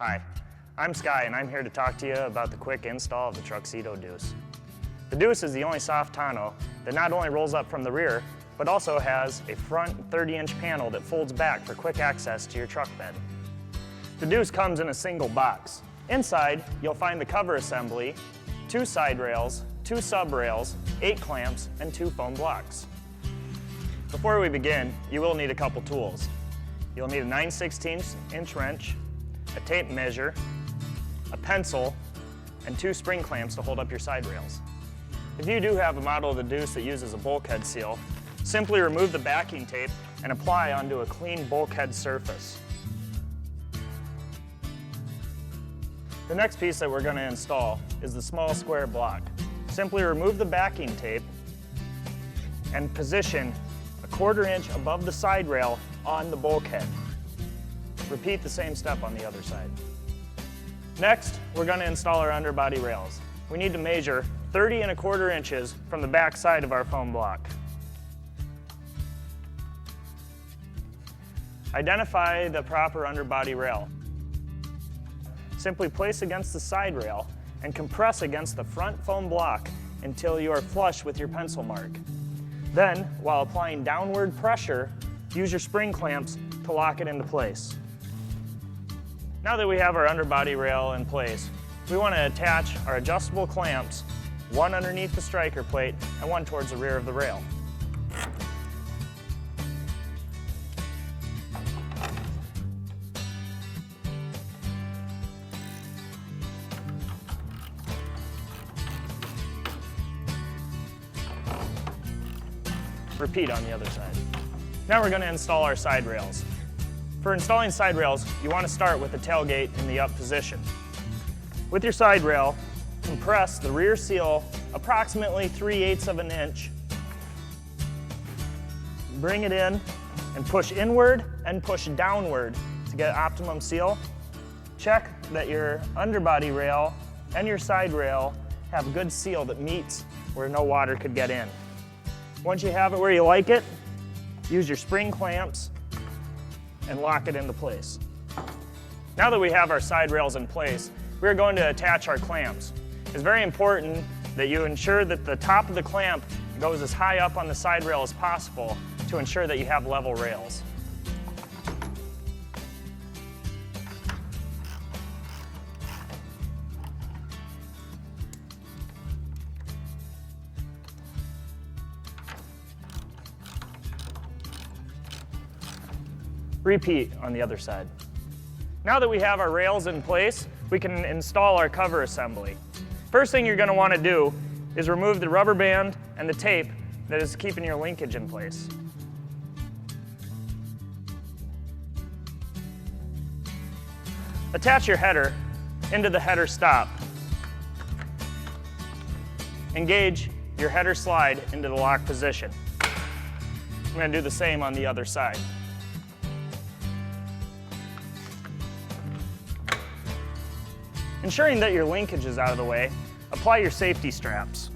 Hi, I'm Sky and I'm here to talk to you about the quick install of the TruXedo Deuce. The Deuce is the only soft tonneau that not only rolls up from the rear, but also has a front 30-inch panel that folds back for quick access to your truck bed. The Deuce comes in a single box. Inside, you'll find the cover assembly, 2 side rails, 2 sub rails, 8 clamps, and 2 foam blocks. Before we begin, you will need a couple tools. You'll need a 9/16" wrench, a tape measure, a pencil, and 2 spring clamps to hold up your side rails. If you do have a model of the Deuce that uses a bulkhead seal, simply remove the backing tape and apply onto a clean bulkhead surface. The next piece that we're going to install is the small square block. Simply remove the backing tape and position a 1/4 inch above the side rail on the bulkhead. Repeat the same step on the other side. Next, we're going to install our underbody rails. We need to measure 30 1/4 inches from the back side of our foam block. Identify the proper underbody rail. Simply place against the side rail and compress against the front foam block until you are flush with your pencil mark. Then, while applying downward pressure, use your spring clamps to lock it into place. Now that we have our underbody rail in place, we want to attach our adjustable clamps, one underneath the striker plate and one towards the rear of the rail. Repeat on the other side. Now we're going to install our side rails. For installing side rails, you want to start with the tailgate in the up position. With your side rail, compress the rear seal approximately 3/8 inch. Bring it in and push inward and push downward to get optimum seal. Check that your underbody rail and your side rail have a good seal that meets where no water could get in. Once you have it where you like it, use your spring clamps and lock it into place. Now that we have our side rails in place, we're going to attach our clamps. It's very important that you ensure that the top of the clamp goes as high up on the side rail as possible to ensure that you have level rails. Repeat on the other side. Now that we have our rails in place, we can install our cover assembly. First thing you're going to want to do is remove the rubber band and the tape that is keeping your linkage in place. Attach your header into the header stop. Engage your header slide into the lock position. I'm going to do the same on the other side. Ensuring that your linkage is out of the way, apply your safety straps.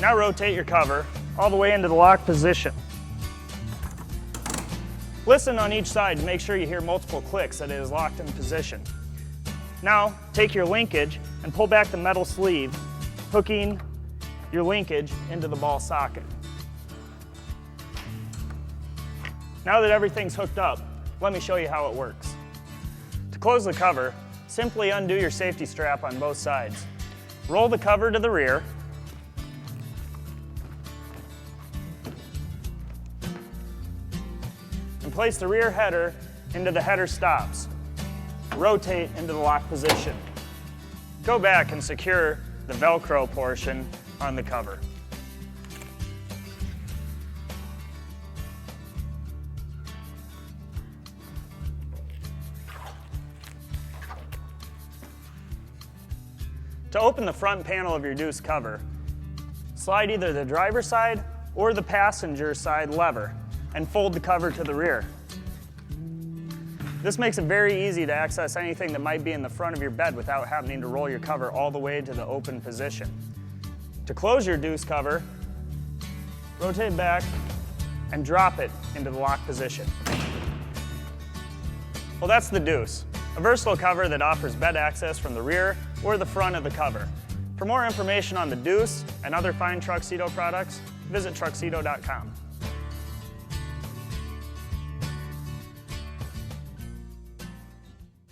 Now rotate your cover all the way into the lock position. Listen on each side to make sure you hear multiple clicks that it is locked in position. Now take your linkage and pull back the metal sleeve, hooking your linkage into the ball socket. Now that everything's hooked up, let me show you how it works. To close the cover, simply undo your safety strap on both sides. Roll the cover to the rear. And place the rear header into the header stops. Rotate into the lock position. Go back and secure the Velcro portion on the cover. To open the front panel of your Deuce cover, slide either the driver's side or the passenger side lever and fold the cover to the rear. This makes it very easy to access anything that might be in the front of your bed without having to roll your cover all the way to the open position. To close your Deuce cover, rotate back and drop it into the lock position. Well, that's the Deuce, a versatile cover that offers bed access from the rear or the front of the cover. For more information on the Deuce and other fine TruXedo products, visit TruXedo.com.